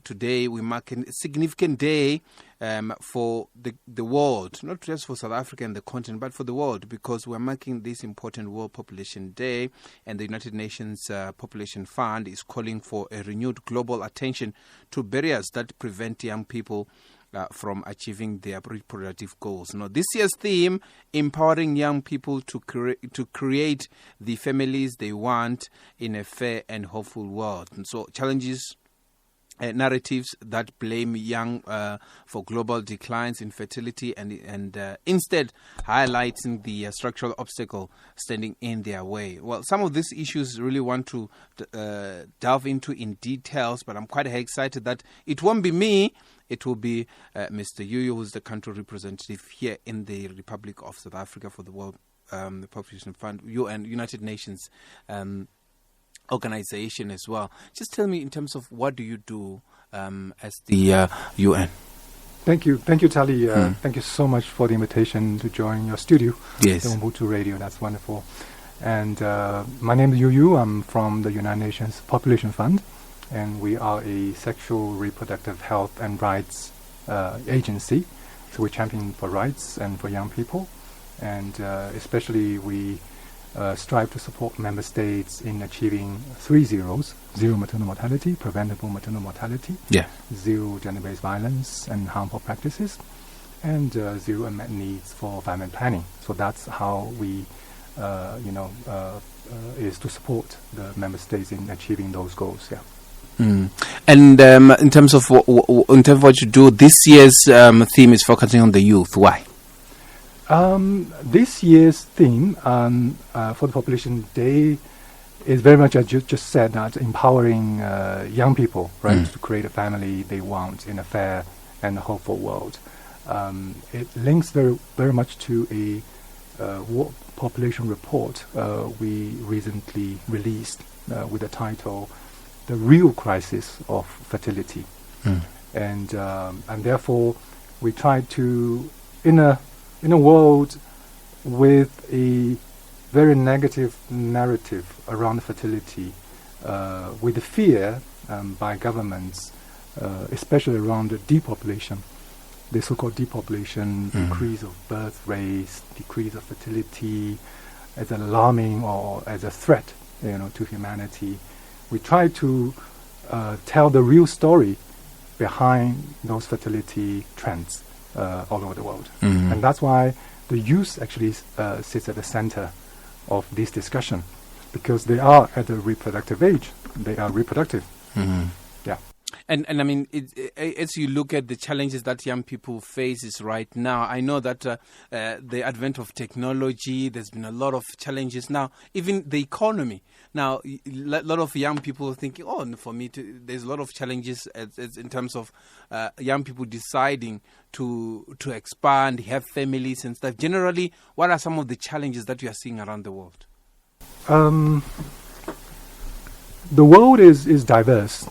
today we mark a significant day for the world, not just for South Africa and the continent, but for the world, because we're marking this important World Population Day, and the United Nations Population Fund is calling for a renewed global attention to barriers that prevent young people from achieving their reproductive goals. Now, this year's theme, empowering young people to create the families they want in a fair and hopeful world. And so challenges, narratives that blame young for global declines in fertility and instead highlighting the structural obstacle standing in their way. Well, some of these issues really want to delve into in details, but I'm quite excited that it won't be me. It will be Mr. Yuyu, who's the country representative here in the Republic of South Africa for the World Population Fund, United Nations organization as well. Just tell me, in terms of what do you do as the UN? Thank you, Tali. Thank you so much for the invitation to join your studio. Yes, the Ubuntu Radio. That's wonderful. And my name is Yuyu. I'm from the United Nations Population Fund, and we are a sexual reproductive health and rights agency. So we champion for rights and for young people, and especially we strive to support member states in achieving 3 zeros: zero maternal mortality, preventable maternal mortality, zero gender-based violence and harmful practices, and zero unmet needs for family planning. So that's how we is to support the member states in achieving those goals. And in terms of what you do, this year's theme is focusing on the youth. Why? This year's theme for the Population Day is very much, as you just said, that empowering young people, right, to create a family they want in a fair and hopeful world. It links very, very much to a World Population report we recently released with the title "The Real Crisis of Fertility," and therefore we try to, in a world with a very negative narrative around fertility, with the fear by governments, especially around the depopulation, the so-called depopulation, decrease of birth rates, decrease of fertility, as alarming or as a threat, to humanity. We try to tell the real story behind those fertility trends all over the world. And that's why the youth actually sits at the center of this discussion, because they are at the reproductive age. They are reproductive. Yeah. And I mean, as you look at the challenges that young people faces right now, I know that the advent of technology, there's been a lot of challenges now, even the economy. Now, a lot of young people are thinking, there's a lot of challenges in terms of young people deciding to expand, have families and stuff. Generally, what are some of the challenges that you are seeing around the world? The world is diverse.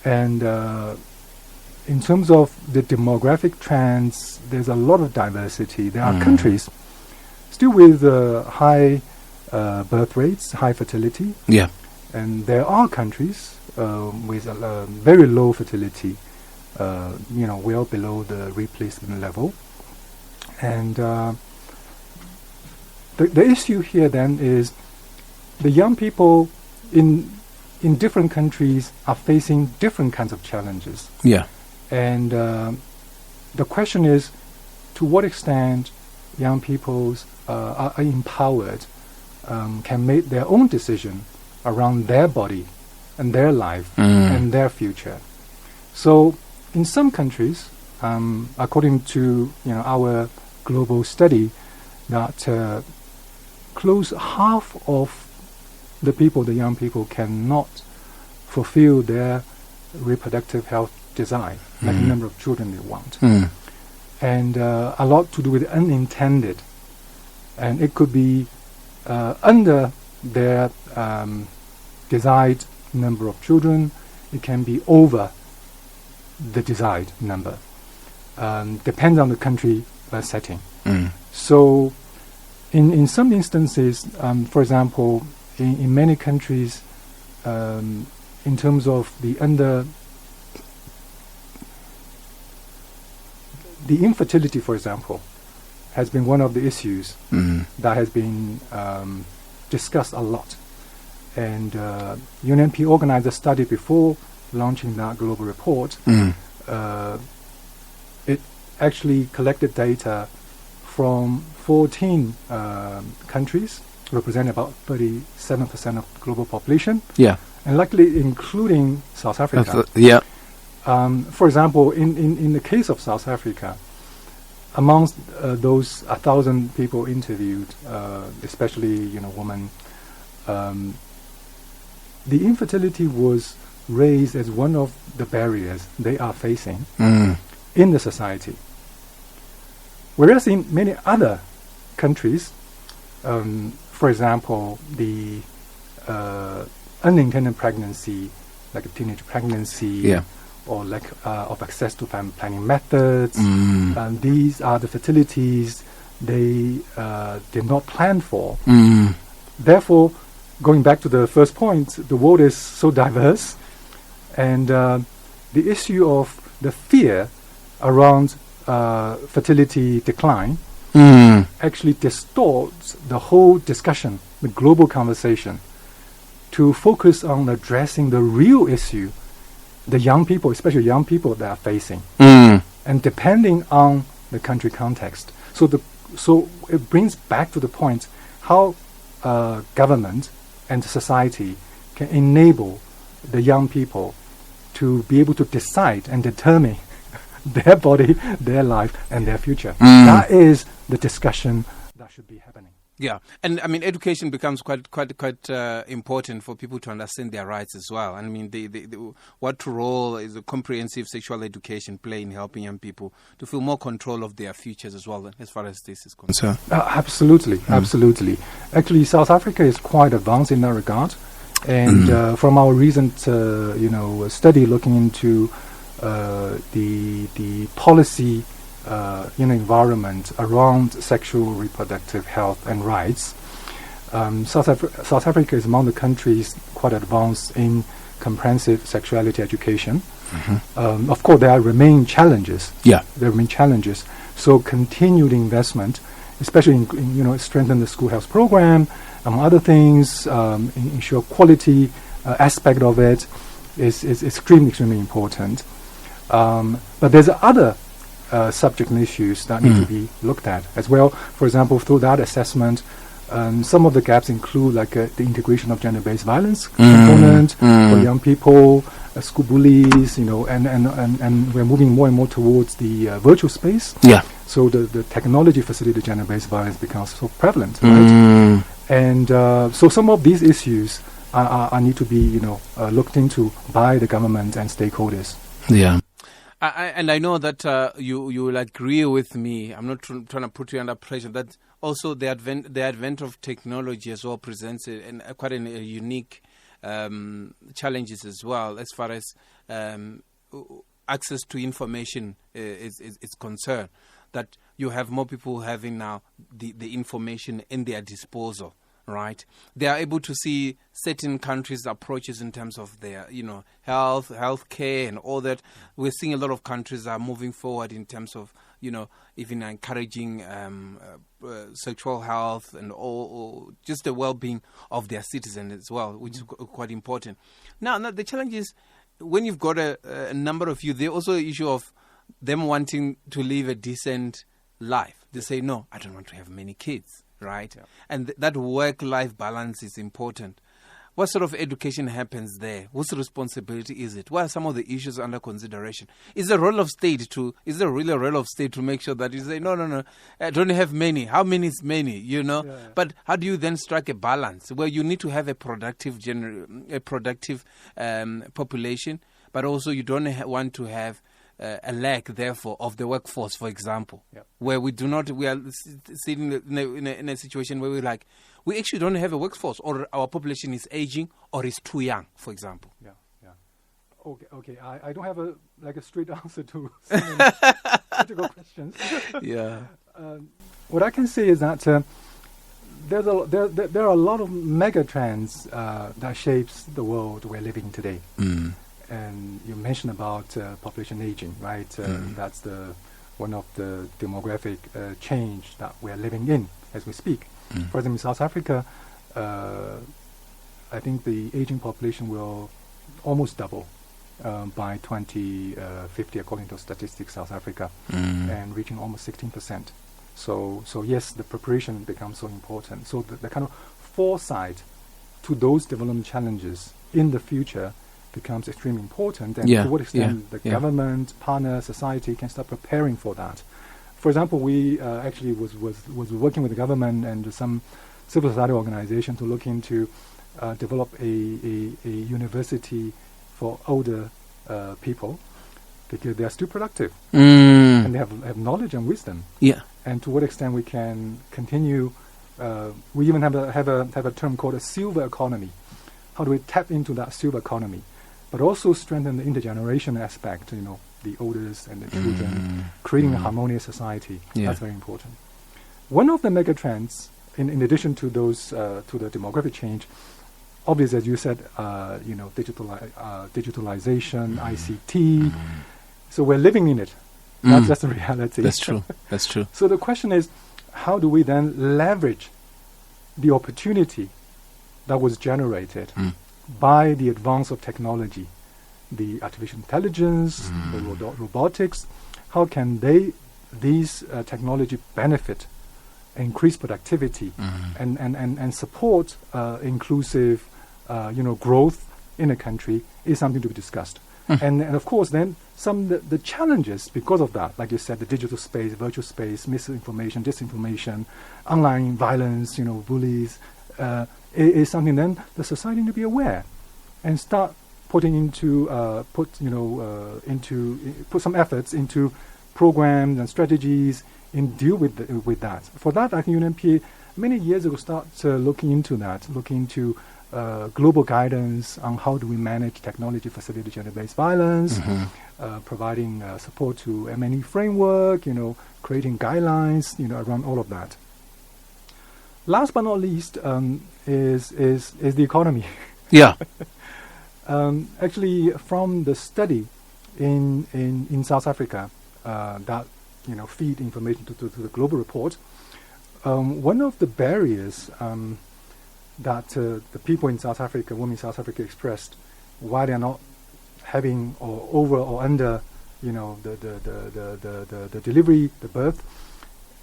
And in terms of the demographic trends, there's a lot of diversity. There are countries still with high birth rates, high fertility. Yeah. And there are countries with very low fertility, well below the replacement level. And the issue here then is the young people in different countries are facing different kinds of challenges. Yeah. And the question is, to what extent young people are empowered, can make their own decision around their body and their life and their future. So in some countries, according to our global study, that close half of the young people cannot fulfill their reproductive health desire, like the number of children they want. And a lot to do with unintended. And it could be under their desired number of children. It can be over the desired number. Depends on the country setting. So in some instances, for example, in many countries, in terms of the the infertility, for example, has been one of the issues that has been discussed a lot. And UNFPA organized a study before launching that global report. It actually collected data from 14 countries, representing about 37% of global population. Yeah. And luckily including South Africa. Yeah. For example, in the case of South Africa, amongst those 1,000 people interviewed, especially women, the infertility was raised as one of the barriers they are facing in the society. Whereas in many other countries, for example, the unintended pregnancy, like a teenage pregnancy, or lack of access to family planning methods, these are the fertilities they did not plan for. Therefore, going back to the first point, the world is so diverse, and the issue of the fear around fertility decline actually distorts the whole discussion, the global conversation, to focus on addressing the real issue the young people, especially young people, that are facing, and depending on the country context. So it brings back to the point how government and society can enable the young people to be able to decide and determine their body, their life, and their future. That is the discussion that should be happening. Yeah, and I mean, education becomes quite important for people to understand their rights as well. I mean, what role is a comprehensive sexual education play in helping young people to feel more control of their futures as well, as far as this is concerned? Absolutely. Actually, South Africa is quite advanced in that regard, and from our recent, study looking into the policy. Environment around sexual reproductive health and rights. South Africa is among the countries quite advanced in comprehensive sexuality education. Of course, there remain challenges. There remain challenges. So continued investment, especially in strengthen the school health program, among other things, ensure quality aspect of it is extremely important. But there's other subject and issues that need to be looked at as well. For example, through that assessment, some of the gaps include the integration of gender-based violence component for young people, school bullies, and we're moving more and more towards the virtual space. So the technology facilitated gender-based violence becomes so prevalent, right? And so some of these issues are need to be looked into by the government and stakeholders. And I know that you will agree with me. I'm not trying to put you under pressure. That also the advent of technology as well presents quite a unique challenges as well, as far as access to information is concerned. That you have more people having now the information in their disposal. Right, they are able to see certain countries' approaches in terms of their, health care and all that. We're seeing a lot of countries are moving forward in terms of, even encouraging sexual health and all just the well-being of their citizens as well, which is quite important. Now, the challenge is when you've got a number of youth, there's also an issue of them wanting to live a decent life. They say, no, I don't want to have many kids. Right, and that work-life balance is important. What sort of education happens there? Whose responsibility is it? What are some of the issues under consideration? Is there really a role of state to make sure that you say no, I don't have many? How many is many? But how do you then strike a balance where you need to have a productive population, but also you don't want to have a lack, therefore, of the workforce, for example, where we are sitting in a situation where we actually don't have a workforce, or our population is aging or is too young, for example. Okay. I don't have a straight answer to so many critical questions. What I can say is that there are a lot of mega trends that shapes the world we're living today. And you mentioned about population aging, right? That's the one of the demographic change that we are living in as we speak. For example, in South Africa, I think the aging population will almost double by 2050, according to Statistics South Africa, and reaching almost 16%. So yes, the preparation becomes so important. So the kind of foresight to those development challenges in the future becomes extremely important. And to what extent the government, partner, society can start preparing for that. For example, we actually was working with the government and some civil society organization to look into develop a university for older people, because they are still productive and they have knowledge and wisdom. Yeah. And to what extent we can continue. We even have a term called a silver economy. How do we tap into that silver economy, but also strengthen the intergenerational aspect? The elders and the children, creating a harmonious society. That's very important. One of the mega trends, in addition to those to the demographic change, obviously, as you said, digitalization, ICT. So we're living in it. That's just the reality. That's true. That's true. So the question is, how do we then leverage the opportunity that was generated by the advance of technology, the artificial intelligence, the robotics? How can these technology benefit, increase productivity, and support inclusive growth in a country is something to be discussed. And of course, then the challenges because of that, like you said, the digital space, virtual space, misinformation, disinformation, online violence, bullies, is something then the society need to be aware and start putting put some efforts into programs and strategies in deal with that. For that, I think UNFPA many years ago started looking into global guidance on how do we manage technology facility gender-based violence, providing support to M&E framework, creating guidelines, around all of that. Last but not least is the economy. Yeah. Actually, from the study in South Africa that feed information to the global report, one of the barriers that the people in South Africa, women in South Africa, expressed why they are not having or over or under, the delivery, the birth,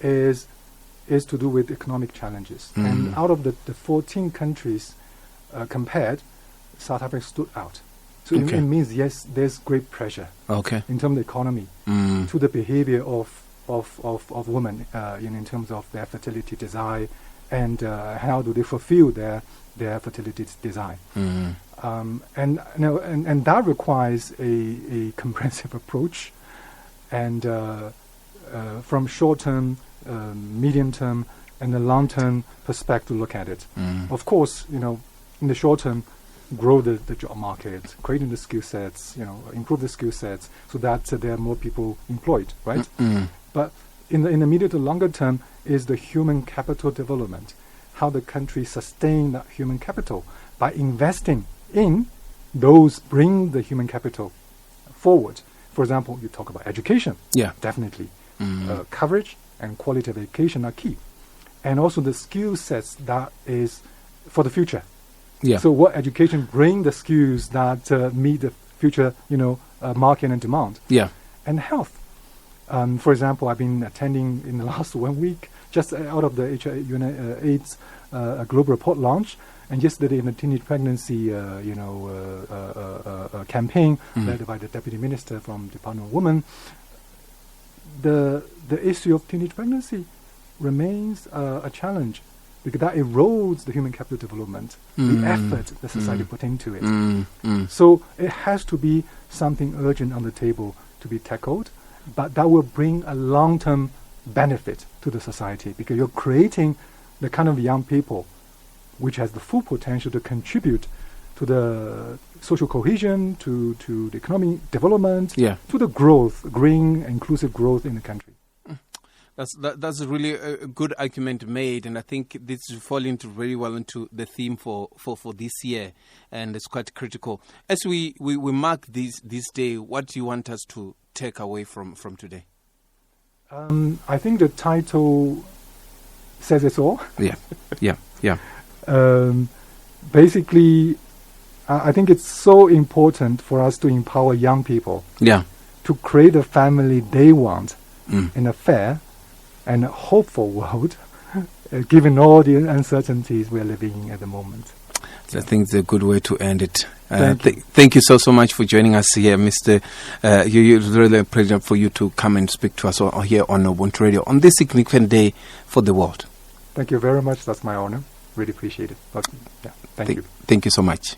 is to do with economic challenges. And out of the 14 countries compared, South Africa stood out. So it means, yes, there's great pressure in terms of the economy to the behavior of women in terms of their fertility desire and how do they fulfill their fertility desire. And that requires a comprehensive approach and from short-term, medium-term, and the long-term perspective to look at it. Of course, in the short term, grow the job market, creating the skill sets, improve the skill sets so that there are more people employed, right? But in the medium to longer term is the human capital development, how the country sustain that human capital by investing in those bring the human capital forward. For example, you talk about education. Yeah, definitely. Coverage and quality of education are key. And also the skill sets that is for the future. Yeah. So what education bring the skills that meet the future, market and demand. Yeah. And health. For example, I've been attending in the last 1 week, just out of the AIDS global report launch, and yesterday in the teenage pregnancy, campaign led by the Deputy Minister from Department of Women. The issue of teenage pregnancy remains a challenge because that erodes the human capital development, the effort the society put into it. So it has to be something urgent on the table to be tackled, but that will bring a long-term benefit to the society because you're creating the kind of young people which has the full potential to contribute to the social cohesion, to the economic development, to the growth, green, inclusive growth in the country. That's really a good argument made, and I think this falls into very well into the theme for this year, and it's quite critical. As we mark this day, what do you want us to take away from today? I think the title says it all. Yeah. Basically, I think it's so important for us to empower young people to create a family they want in a fair and hopeful world, given all the uncertainties we're living in at the moment. I think it's a good way to end it. Thank you so much for joining us here, Mr. It's really a pleasure for you to come and speak to us here on Ubuntu Radio on this significant day for the world. Thank you very much. That's my honor. Really appreciate it. Thank you. Thank you so much.